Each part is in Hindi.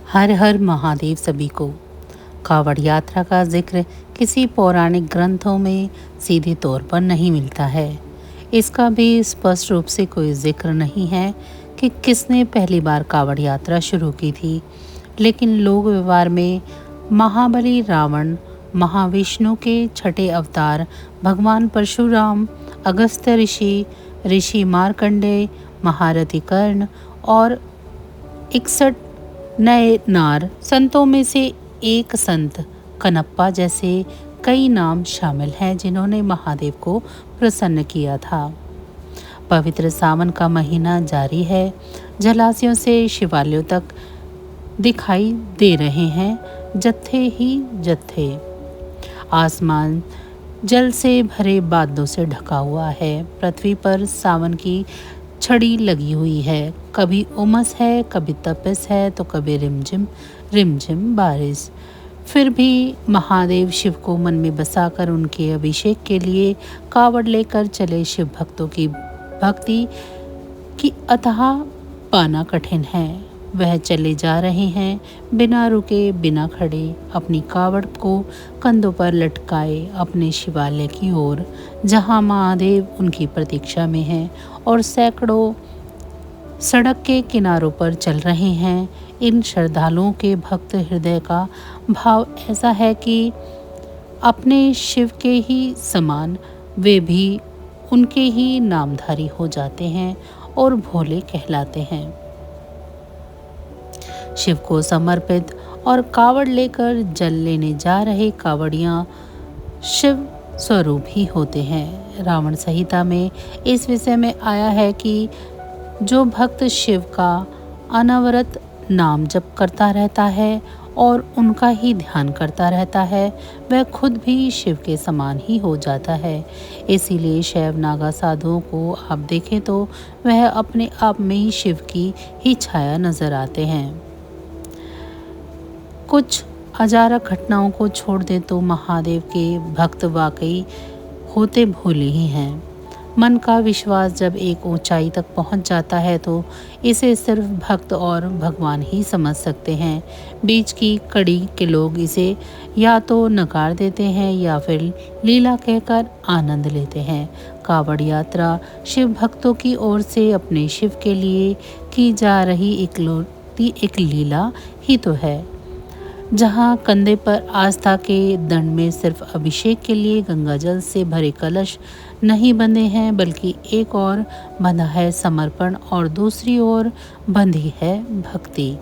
हर हर महादेव सभी को। कावड़ यात्रा का जिक्र किसी पौराणिक ग्रंथों में सीधे तौर पर नहीं मिलता है। इसका भी स्पष्ट रूप से कोई जिक्र नहीं है कि किसने पहली बार कावड़ यात्रा शुरू की थी। लेकिन लोक व्यवहार में महाबली रावण, महाविष्णु के छठे अवतार भगवान परशुराम, अगस्त्य ऋषि, ऋषि मार्कंडेय, महारथी कर्ण और 61 नए नार संतों में से एक संत कनप्पा जैसे कई नाम शामिल हैं जिन्होंने महादेव को प्रसन्न किया था। पवित्र सावन का महीना जारी है। जलाशयों से शिवालयों तक दिखाई दे रहे हैं जत्थे ही जत्थे। आसमान जल से भरे बादलों से ढका हुआ है। पृथ्वी पर सावन की छड़ी लगी हुई है। कभी उमस है, कभी तपिश है, तो कभी रिमझिम रिमझिम बारिश। फिर भी महादेव शिव को मन में बसाकर उनके अभिषेक के लिए कावड़ लेकर चले शिव भक्तों की भक्ति की अथाह पाना कठिन है। वह चले जा रहे हैं बिना रुके, बिना खड़े, अपनी कावड़ को कंधों पर लटकाए अपने शिवालय की ओर, जहां महादेव उनकी प्रतीक्षा में हैं और सैकड़ों सड़क के किनारों पर चल रहे हैं। इन श्रद्धालुओं के भक्त हृदय का भाव ऐसा है कि अपने शिव के ही समान वे भी उनके ही नामधारी हो जाते हैं और भोले कहलाते हैं। शिव को समर्पित और कावड़ लेकर जल लेने जा रहे कावड़ियाँ शिव स्वरूप ही होते हैं। रावण संहिता में इस विषय में आया है कि जो भक्त शिव का अनवरत नाम जप करता रहता है और उनका ही ध्यान करता रहता है, वह खुद भी शिव के समान ही हो जाता है। इसीलिए शैव नागा साधुओं को आप देखें तो वह अपने आप में ही शिव की ही छाया नजर आते हैं। कुछ अजारक घटनाओं को छोड़ दे तो महादेव के भक्त वाकई होते भोले ही हैं। मन का विश्वास जब एक ऊंचाई तक पहुंच जाता है तो इसे सिर्फ भक्त और भगवान ही समझ सकते हैं। बीच की कड़ी के लोग इसे या तो नकार देते हैं या फिर लीला कहकर आनंद लेते हैं। कावड़ यात्रा शिव भक्तों की ओर से अपने शिव के लिए की जा रही एक लीला ही तो है, जहाँ कंधे पर आस्था के दंड में सिर्फ अभिषेक के लिए गंगाजल से भरे कलश नहीं बंधे हैं, बल्कि एक और बंधा है समर्पण और दूसरी ओर बंधी है भक्ति।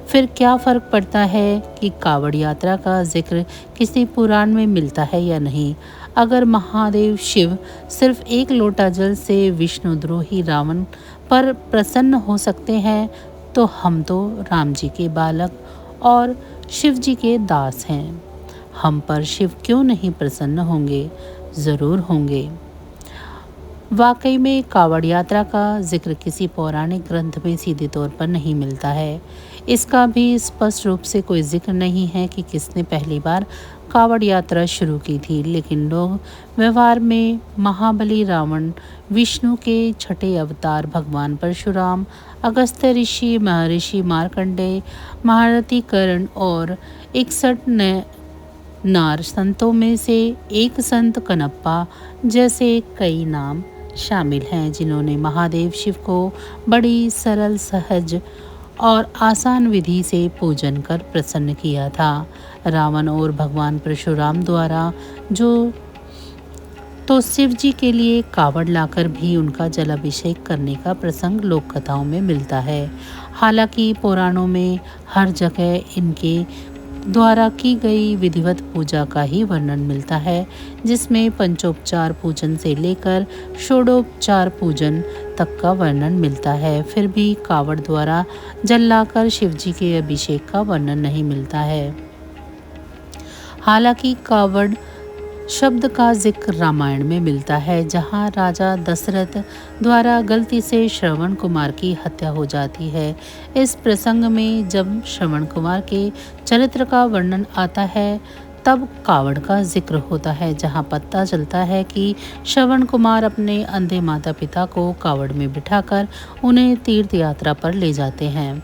फिर क्या फर्क पड़ता है कि कावड़ यात्रा का जिक्र किसी पुराण में मिलता है या नहीं। अगर महादेव शिव सिर्फ एक लोटा जल से विष्णुद्रोही रावण पर प्रसन्न हो सकते हैं, तो हम तो राम जी के बालक और शिव जी के दास हैं। हम पर शिव क्यों नहीं प्रसन्न होंगे? ज़रूर होंगे। वाकई में कावड़ यात्रा का जिक्र किसी पौराणिक ग्रंथ में सीधे तौर पर नहीं मिलता है। इसका भी स्पष्ट रूप से कोई जिक्र नहीं है कि किसने पहली बार कावड़ यात्रा शुरू की थी। लेकिन लोग व्यवहार में महाबली रावण, विष्णु के छठे अवतार भगवान परशुराम, अगस्त्य ऋषि, महर्षि मार्कंडेय, महारथी कर्ण और 61 नार संतों में से एक संत कनप्पा जैसे कई नाम शामिल हैं जिन्होंने महादेव शिव को बड़ी सरल, सहज और आसान विधि से पूजन कर प्रसन्न किया था। रावण और भगवान परशुराम द्वारा जो तो शिव जी के लिए कावड़ लाकर भी उनका जलाभिषेक करने का प्रसंग लोक कथाओं में मिलता है। हालांकि पुराणों में हर जगह इनके द्वारा की गई विधिवत पूजा का ही वर्णन मिलता है, जिसमें पंचोपचार पूजन से लेकर षोडोपचार पूजन तक का वर्णन मिलता है। फिर भी कावड़ द्वारा जल लाकर शिव जी के अभिषेक का वर्णन नहीं मिलता है। हालांकि कावड़ शब्द का जिक्र रामायण में मिलता है, जहां राजा दशरथ द्वारा गलती से श्रवण कुमार की हत्या हो जाती है। इस प्रसंग में जब श्रवण कुमार के चरित्र का वर्णन आता है तब कावड़ का जिक्र होता है, जहां पता चलता है कि श्रवण कुमार अपने अंधे माता पिता को कावड़ में बिठाकर उन्हें तीर्थ यात्रा पर ले जाते हैं।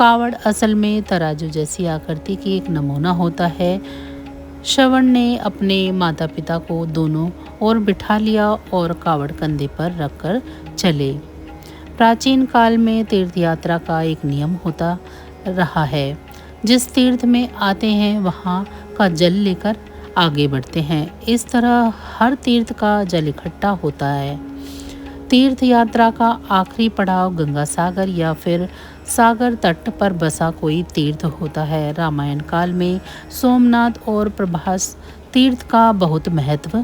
कावड़ असल में तराजू जैसी आकृति की एक नमूना होता है। श्रवण ने अपने माता पिता को दोनों ओर बिठा लिया और कावड़ कंधे पर रखकर चले। प्राचीन काल में तीर्थ यात्रा का एक नियम होता रहा है। जिस तीर्थ में आते हैं वहाँ का जल लेकर आगे बढ़ते हैं। इस तरह हर तीर्थ का जल इकट्ठा होता है। तीर्थ यात्रा का आखिरी पड़ाव गंगा सागर या फिर सागर तट पर बसा कोई तीर्थ होता है। रामायण काल में सोमनाथ और प्रभास तीर्थ का बहुत महत्व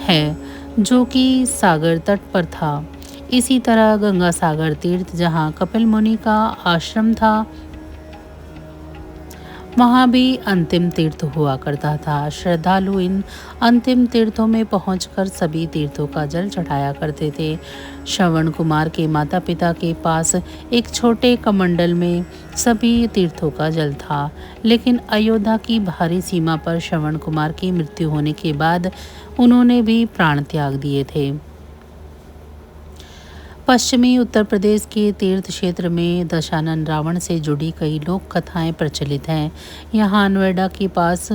है, जो कि सागर तट पर था। इसी तरह गंगा सागर तीर्थ, जहाँ कपिल मुनि का आश्रम था, वहाँ भी अंतिम तीर्थ हुआ करता था। श्रद्धालु इन अंतिम तीर्थों में पहुंचकर सभी तीर्थों का जल चढ़ाया करते थे। श्रवण कुमार के माता पिता के पास एक छोटे कमंडल में सभी तीर्थों का जल था, लेकिन अयोध्या की बाहरी सीमा पर श्रवण कुमार की मृत्यु होने के बाद उन्होंने भी प्राण त्याग दिए थे। पश्चिमी उत्तर प्रदेश के तीर्थ क्षेत्र में दशानन रावण से जुड़ी कई लोक कथाएं प्रचलित हैं। यहाँ नोएडा के पास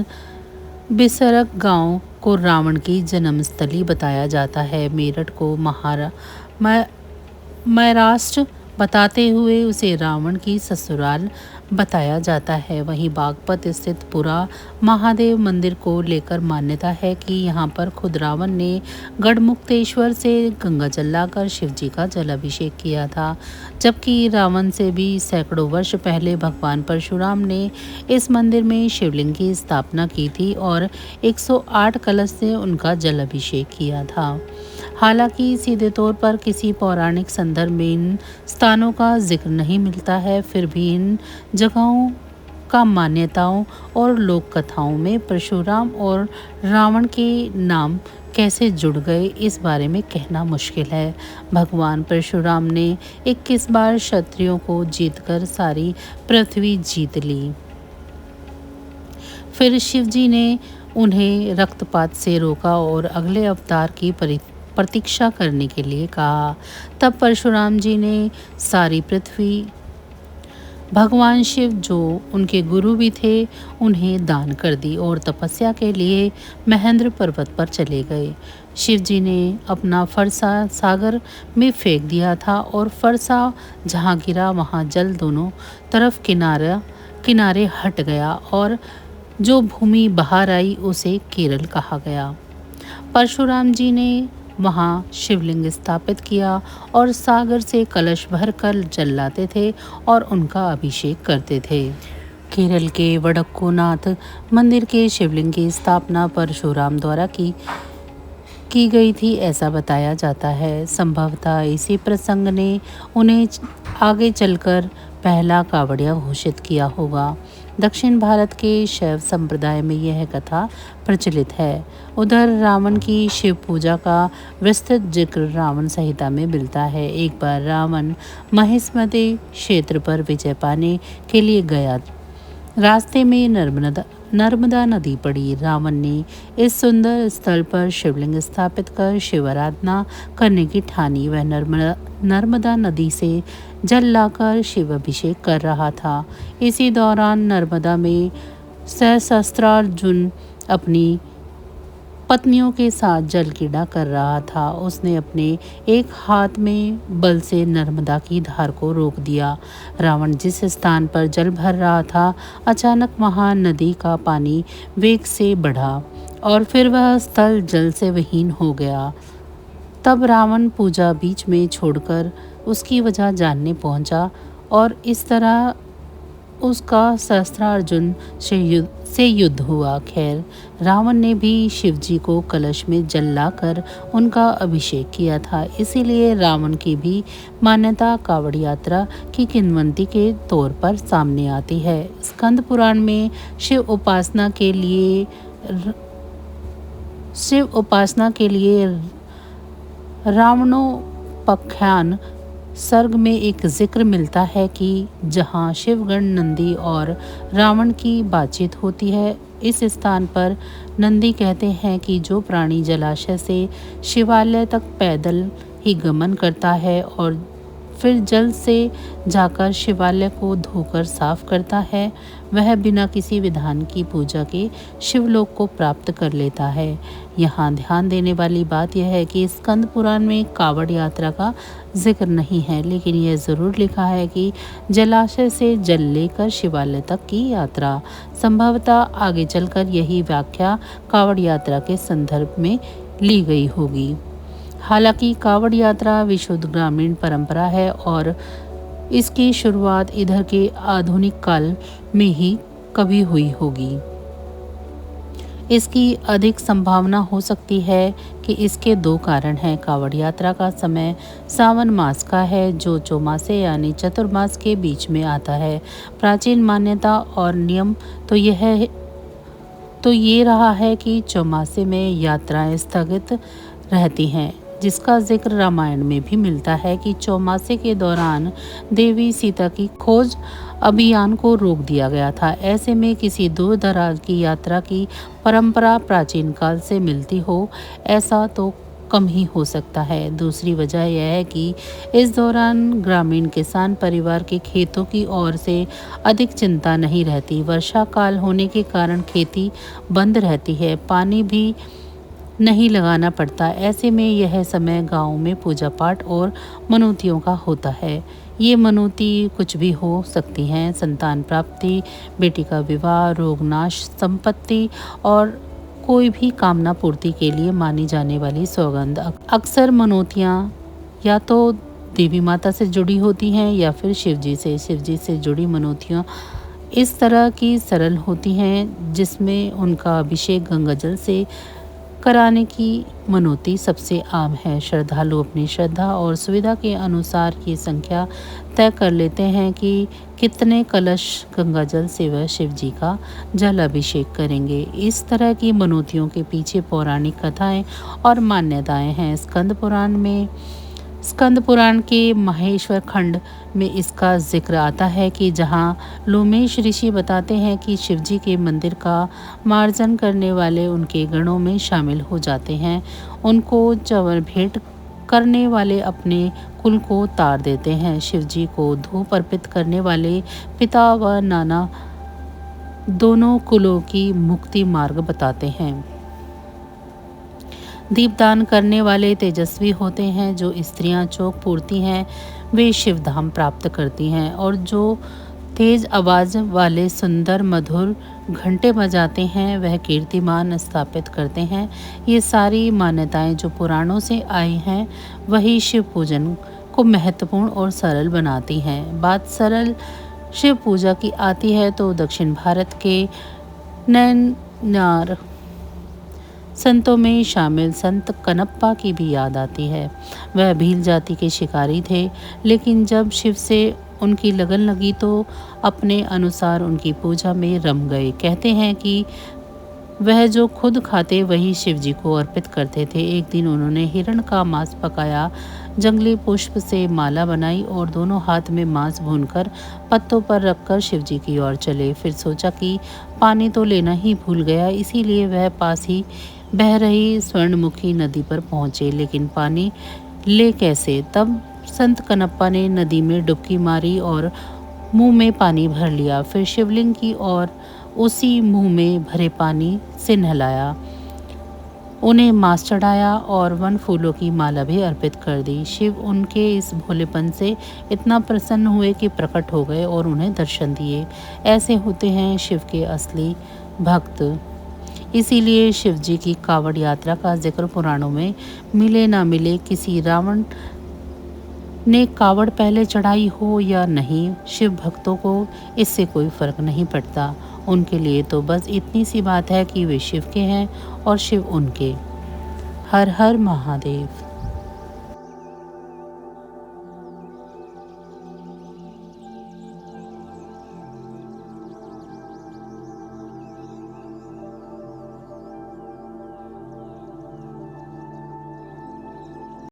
बिसरक गांव को रावण की जन्मस्थली बताया जाता है। मेरठ को महाराष्ट्र बताते हुए उसे रावण की ससुराल बताया जाता है। वहीं बागपत स्थित पुरा महादेव मंदिर को लेकर मान्यता है कि यहाँ पर खुद रावण ने गढ़मुक्तेश्वर से गंगा जल लाकर शिवजी का जलाभिषेक किया था, जबकि रावण से भी सैकड़ों वर्ष पहले भगवान परशुराम ने इस मंदिर में शिवलिंग की स्थापना की थी और 108 कलश से उनका जलाभिषेक किया था। हालांकि सीधे तौर पर किसी पौराणिक संदर्भ में इन स्थानों का जिक्र नहीं मिलता है, फिर भी इन जगहों का मान्यताओं और लोक कथाओं में परशुराम और रावण के नाम कैसे जुड़ गए, इस बारे में कहना मुश्किल है। भगवान परशुराम ने 21 बार क्षत्रियों को जीतकर सारी पृथ्वी जीत ली। फिर शिवजी ने उन्हें रक्तपात से रोका और अगले अवतार की प्रतीक्षा करने के लिए कहा। तब परशुराम जी ने सारी पृथ्वी भगवान शिव, जो उनके गुरु भी थे, उन्हें दान कर दी और तपस्या के लिए महेंद्र पर्वत पर चले गए। शिव जी ने अपना फरसा सागर में फेंक दिया था और फरसा जहाँ गिरा वहाँ जल दोनों तरफ किनारे हट गया और जो भूमि बाहर आई उसे केरल कहा गया। परशुराम जी ने वहाँ शिवलिंग स्थापित किया और सागर से कलश भरकर जल लाते थे और उनका अभिषेक करते थे। केरल के वडक्कोनाथ मंदिर के शिवलिंग की स्थापना परशुराम द्वारा की गई थी, ऐसा बताया जाता है। संभवतः इसी प्रसंग ने उन्हें आगे चलकर पहला कावड़िया घोषित किया होगा। दक्षिण भारत के शैव संप्रदाय में यह कथा प्रचलित है। उधर रावण की शिव पूजा का विस्तृत जिक्र रावण संहिता में मिलता है। एक बार रावण महिष्मती क्षेत्र पर विजय पाने के लिए गया। रास्ते में नर्मदा नदी पड़ी। रावण ने इस सुंदर स्थल पर शिवलिंग स्थापित कर शिव आराधना करने की ठानी। वह नर्मदा नदी से जल लाकर शिव अभिषेक कर रहा था। इसी दौरान नर्मदा में सहस्त्रार्जुन अपनी पत्नियों के साथ जल क्रीड़ा कर रहा था। उसने अपने एक हाथ में बल से नर्मदा की धार को रोक दिया। रावण जिस स्थान पर जल भर रहा था, अचानक वहां नदी का पानी वेग से बढ़ा और फिर वह स्थल जल से विहीन हो गया। तब रावण पूजा बीच में छोड़कर उसकी वजह जानने पहुंचा और इस तरह उसका सहस्त्रार्जुन से युद्ध हुआ। खैर, रावण ने भी शिवजी को कलश में जल लाकर उनका अभिषेक किया था। इसीलिए रावण की भी मान्यता कावड़ यात्रा की किंवदंती के तौर पर सामने आती है। स्कंद पुराण में शिव उपासना के लिए रावणोपाख्यान सर्ग में एक जिक्र मिलता है कि जहाँ शिवगण नंदी और रावण की बातचीत होती है, इस स्थान पर नंदी कहते हैं कि जो प्राणी जलाशय से शिवालय तक पैदल ही गमन करता है और फिर जल से जाकर शिवालय को धोकर साफ करता है, वह बिना किसी विधान की पूजा के शिवलोक को प्राप्त कर लेता है। यहाँ ध्यान देने वाली बात यह है कि स्कंद पुराण में कावड़ यात्रा का जिक्र नहीं है, लेकिन यह ज़रूर लिखा है कि जलाशय से जल लेकर शिवालय तक की यात्रा। संभवतः आगे चलकर यही व्याख्या कावड़ यात्रा के संदर्भ में ली गई होगी। हालांकि कावड़ यात्रा विशुद्ध ग्रामीण परंपरा है और इसकी शुरुआत इधर के आधुनिक काल में ही कभी हुई होगी। इसकी अधिक संभावना हो सकती है कि इसके दो कारण हैं। कावड़ यात्रा का समय सावन मास का है, जो चौमासे यानी चतुर्मास के बीच में आता है। प्राचीन मान्यता और नियम तो ये रहा है कि चौमासे में यात्राएं स्थगित रहती हैं, जिसका जिक्र रामायण में भी मिलता है कि चौमासे के दौरान देवी सीता की खोज अभियान को रोक दिया गया था। ऐसे में किसी दूर दराज की यात्रा की परंपरा प्राचीन काल से मिलती हो, ऐसा तो कम ही हो सकता है। दूसरी वजह यह है कि इस दौरान ग्रामीण किसान परिवार के खेतों की ओर से अधिक चिंता नहीं रहती। वर्षा काल होने के कारण खेती बंद रहती है, पानी भी नहीं लगाना पड़ता। ऐसे में यह समय गांव में पूजा पाठ और मनौतियों का होता है। ये मनौती कुछ भी हो सकती हैं: संतान प्राप्ति, बेटी का विवाह, रोग नाश, संपत्ति और कोई भी कामना पूर्ति के लिए मानी जाने वाली सौगंध। अक्सर मनौतियाँ या तो देवी माता से जुड़ी होती हैं या फिर शिवजी से जुड़ी मनौतियाँ इस तरह की सरल होती हैं, जिसमें उनका अभिषेक गंगाजल से कराने की मनौती सबसे आम है। श्रद्धालु अपनी श्रद्धा और सुविधा के अनुसार ये संख्या तय कर लेते हैं कि कितने कलश गंगाजल से वह शिव जी का जल अभिषेक करेंगे। इस तरह की मनौतियों के पीछे पौराणिक कथाएं और मान्यताएं हैं। स्कंद पुराण के महेश्वर खंड में इसका जिक्र आता है कि जहाँ लोमेश ऋषि बताते हैं कि शिवजी के मंदिर का मार्जन करने वाले उनके गणों में शामिल हो जाते हैं। उनको चवर भेंट करने वाले अपने कुल को तार देते हैं। शिवजी को धूप अर्पित करने वाले पिता व नाना दोनों कुलों की मुक्ति मार्ग बताते हैं। दीपदान करने वाले तेजस्वी होते हैं। जो स्त्रियां चौक पूरती हैं वे शिवधाम प्राप्त करती हैं, और जो तेज आवाज वाले सुंदर मधुर घंटे बजाते हैं वह कीर्तिमान स्थापित करते हैं। ये सारी मान्यताएं जो पुराणों से आई हैं वही शिव पूजन को महत्वपूर्ण और सरल बनाती हैं। बात सरल शिव पूजा की आती है तो दक्षिण भारत के नैनार संतों में शामिल संत कनप्पा की भी याद आती है। वह भील जाति के शिकारी थे, लेकिन जब शिव से उनकी लगन लगी तो अपने अनुसार उनकी पूजा में रम गए। कहते हैं कि वह जो खुद खाते वही शिव जी को अर्पित करते थे। एक दिन उन्होंने हिरण का मांस पकाया, जंगली पुष्प से माला बनाई और दोनों हाथ में मांस भूनकर पत्तों पर रखकर शिव जी की ओर चले। फिर सोचा कि पानी तो लेना ही भूल गया, इसीलिए वह पास ही बह रही स्वर्णमुखी नदी पर पहुंचे, लेकिन पानी ले कैसे? तब संत कनप्पा ने नदी में डुबकी मारी और मुंह में पानी भर लिया। फिर शिवलिंग की ओर उसी मुंह में भरे पानी से नहलाया, उन्हें मांस चढ़ाया और वन फूलों की माला भी अर्पित कर दी। शिव उनके इस भोलेपन से इतना प्रसन्न हुए कि प्रकट हो गए और उन्हें दर्शन दिए। ऐसे होते हैं शिव के असली भक्त। इसीलिए शिव जी की कावड़ यात्रा का जिक्र पुराणों में मिले ना मिले, किसी रावण ने कावड़ पहले चढ़ाई हो या नहीं, शिव भक्तों को इससे कोई फर्क नहीं पड़ता। उनके लिए तो बस इतनी सी बात है कि वे शिव के हैं और शिव उनके। हर हर महादेव।